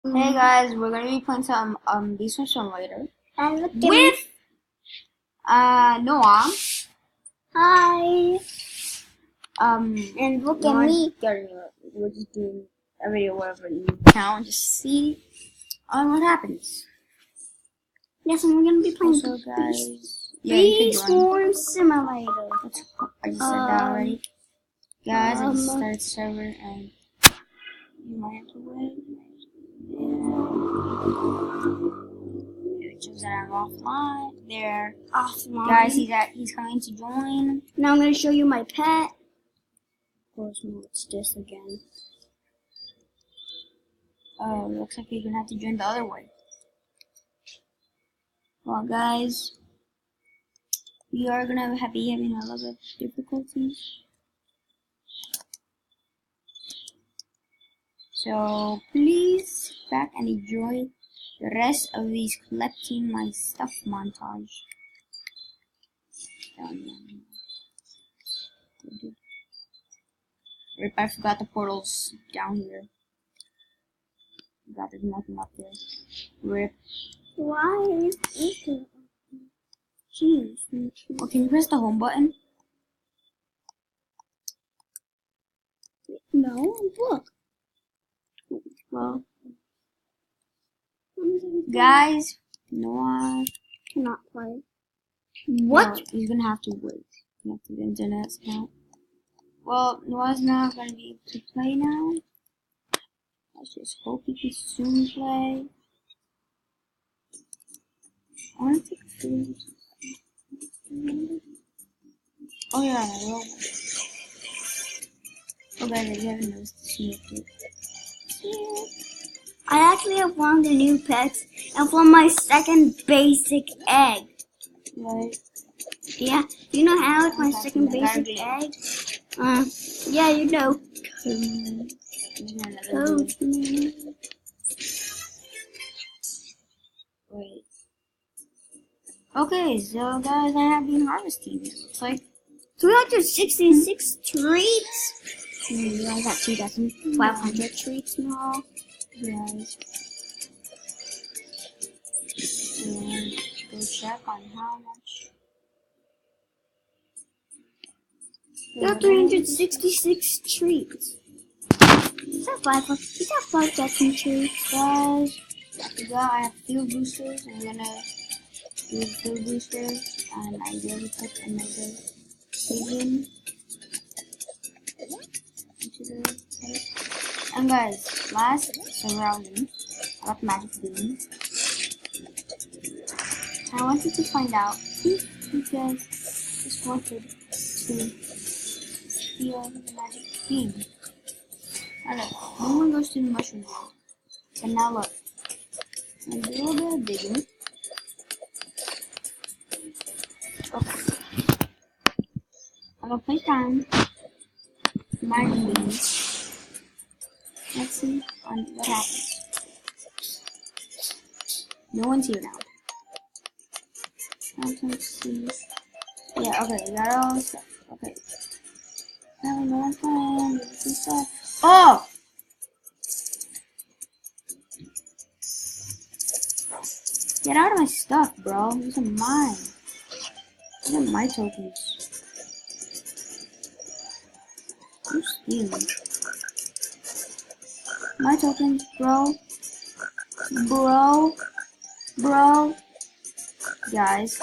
Hey guys, we're gonna be playing some Beast Simulator And look at me. with Noah. Hi. And look at me. We're just doing a video wherever you count, just see what happens. Yes, and we're gonna be playing Also, guys, Beast Swarm Simulator. I just said that already. Guys, I just started server and you might have to wait. Choose that I'm offline. There. Offline. Guys, he's coming to join. Now I'm gonna show you my pet. Of course, no, it's this again. Oh, looks like you're gonna have to join the other way. Well, guys, we are gonna be having a lot of difficulties. So please back and enjoy the rest of these collecting my stuff montage. Rip, I forgot the portals down here. There's nothing up there. Rip. Why is it? Jeez. Oh, can you press the home button? No, look. Well, guys, Noah cannot play. What? No, he's gonna have to wait. Connect to the internet now. Well, Noah's not gonna be able to play now. Let's just hope he can soon play. I wanna take food. Oh yeah, well. Oh guys, I haven't noticed the sneak it. I actually have one of the new pets and from my second basic egg. Right. Yeah, do you know how it's my second basic egg? Yeah, you know. Wait. Okay, so guys, I have been harvesting. It's like 366 treats. I got 2,500 treats now. Guys. And go check on how much. You got 366 treats. Is that 5,000 treats, guys? I forgot I have field boosters. I'm gonna do the field boosters, and I will put another pigeon into the place. And guys, last surrounding, I got magic beam. I wanted to find out if you guys just wanted to steal the magic beam. I don't know. No one goes to the mushroom world. And now look. I'm doing a little bit of digging. Okay. I'm gonna play time. Magic beam. Let's see what happens. No one's here now. Let's see. Yeah, okay, we got all the stuff. Okay. Now we know I'm playing. This is stuff. Oh! Get out of my stuff, bro. These are mine. These are my tokens. You're stealing. My tokens, bro. Bro. Guys.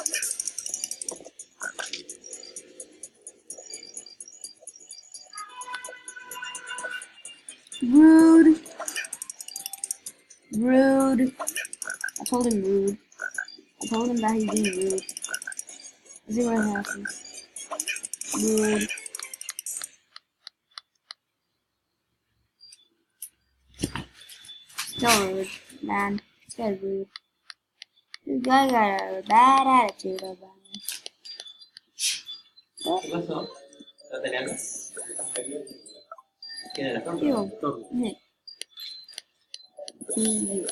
Rude. I told him rude. I told him that he's being rude. Let's see what happens. Rude. Still rude, man. This guy's rude. This guy got a bad attitude about him. ¿Qué pasó? ¿No tenemos? ¿Quién era? Yo, Nick. You.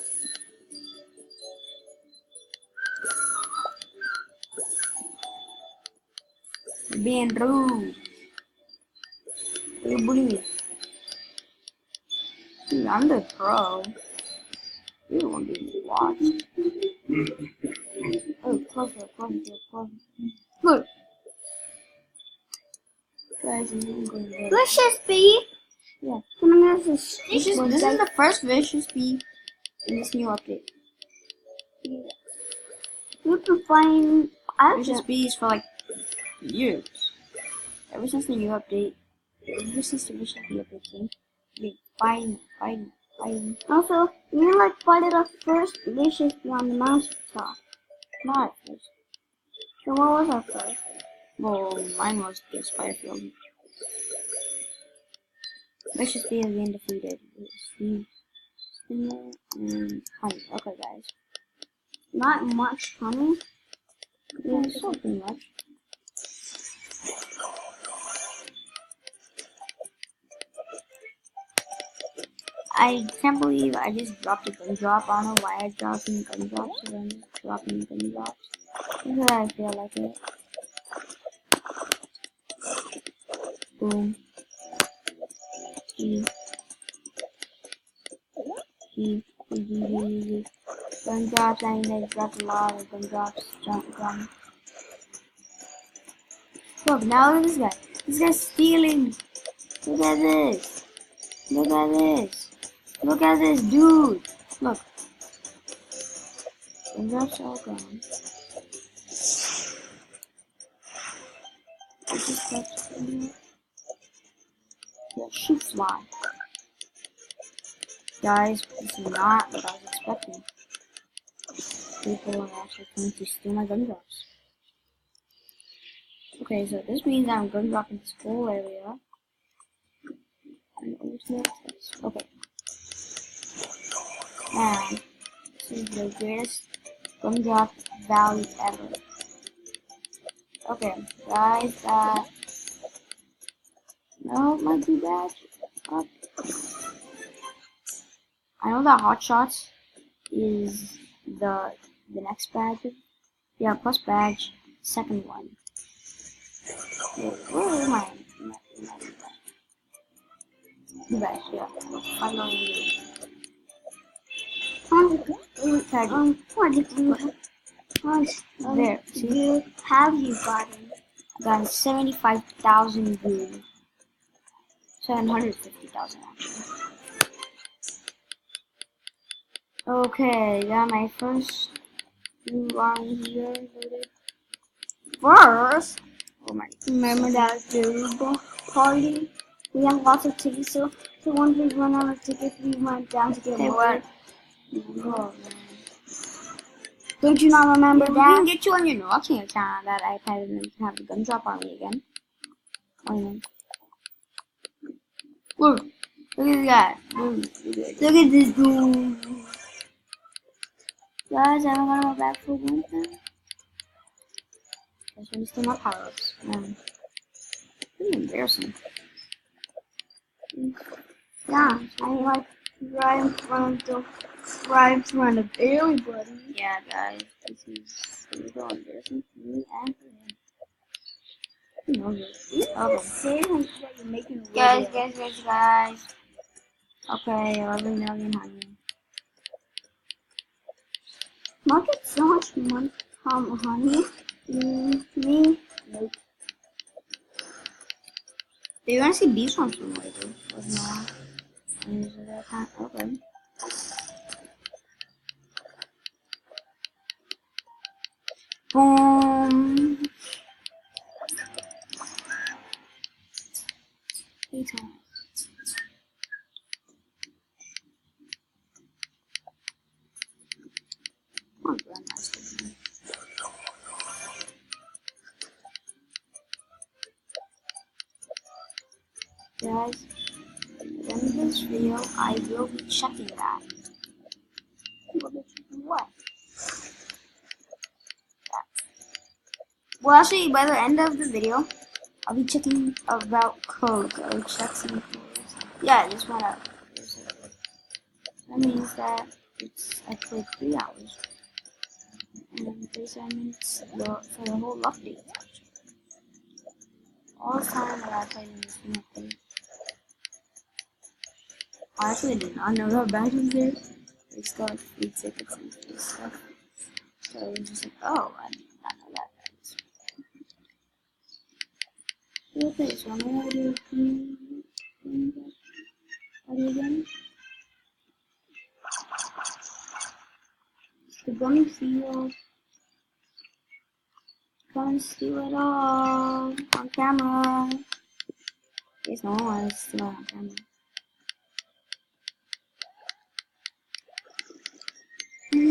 You're being rude. You're bullying me. Dude, I'm the pro. You don't want to be watched. Oh, close. Look. Guys, I'm going to Vicious Bee. Yeah. This This is the first Vicious Bee in this new update. You can find Vicious Bees for like years. Ever since the new update, ever since the Vicious Bee update came, they fighting. Also, you like fighting the first Vicious Bee on the mountaintop. Not at first. So what was our first? Well, mine was the Spiderfield. Vicious Bee has been defeated. And honey. Okay, guys. Not much honey. Yeah, it's not too much. I can't believe I just dropped a gun drop. I don't know why I dropped in gun drops, but I'm just dropping gun drops. Because I feel like it. Boom. Gun drops, I mean, I dropped a lot of gun drops. Jump. Look, now look at this guy. This guy's stealing. Look at this. Look at this, dude. Look. Gun drops all gone. Yeah, shoot fly. Guys, this is not what I was expecting. People are actually coming to steal my gun drops. Okay, so this means I'm gun dropping this whole area. Okay. And this is the greatest gun drop valley ever. Okay, guys, no, it might be bad. Up. I know that Hot Shots is the next badge. Yeah, plus badge, second one. Where am I? The badge, yeah. I know you. There, see? Have you gotten? Got 75,000 views. 750,000 actually. Okay, got my first blue army here loaded. First, Oh my. remember that Jeruba party? We had lots of tickets, so once we run out of tickets, we went down to get Hey, more. what? Oh man. Don't you not remember We that? can get you on your Nokia account on that iPad and then you can have the gun drop army again. Oh yeah. Look at this guy. Look at this dude. Guys, I haven't got my back for one thing. Guys, I'm still my power-ups. Man. This is embarrassing. Yeah, I'm like right in front of everybody. Yeah, guys, this is so embarrassing for me and for him. Who knows it? Okay. Say that you're making a Guys. video. Okay, 11 million honey. Mark get so much money, honey. Me? Nope. Do you want to see bees from later? Okay. Boom. 8 times. Oh, grandmaster. Guys, in this video, I will be checking that. What? Well, actually, by the end of the video, I'll be checking about codes. I'll check some codes. Yeah, this went up. That means that I played 3 hours. And 37 minutes for the whole update. All the time that I played in this new update. I actually did not know that badge was there. It's got like free tickets and free stuff. So it was just like, oh, I did not know that. Okay, so I'm gonna do again. The gummy field. Gonna steal it all on camera. Guess no one wants to steal it on camera.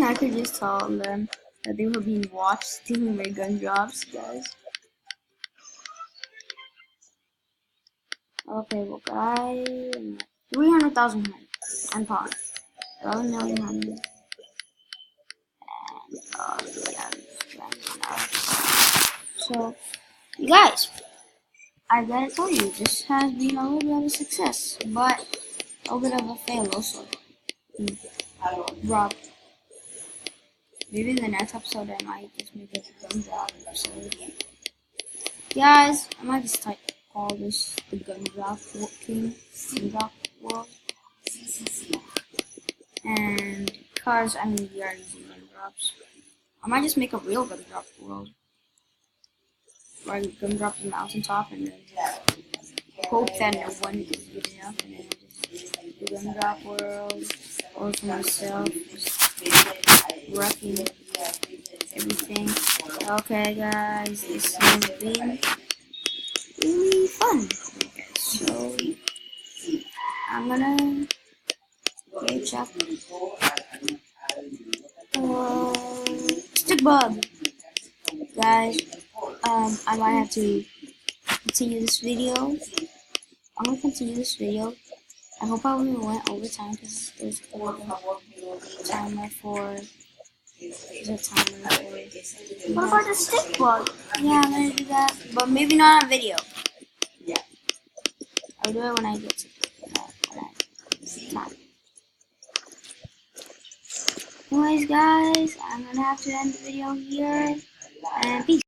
I could just tell them that they were being watched stealing their gun drops, guys. Okay, well, guys, 300,000 and pawn. 11 million honey. And, yeah, so, you guys, I gotta tell you, this has been a little bit of a success, but a little bit of a fail also. Rob. Maybe in the next episode I might just make it a gun drop episode. Guys, I might just call this the gun drop king, gun drop world. And cars, I mean, we are using gun drops. I might just make a real gun drop world. Where gun drops the mountaintop and then hope that no one is good enough and then just the gun drop world. Or for myself, just wrecking everything. Okay guys, this has been really fun. Okay, so I'm gonna check stick bug. Guys, I might have to continue this video. I'm gonna continue this video. I hope I only went over time because there's a timer for. There's a timer for. What about the stick bug? Yeah, I'm gonna do that, but maybe not on video. I'll do it when I get to time. Anyways, guys, I'm gonna have to end the video here, and peace.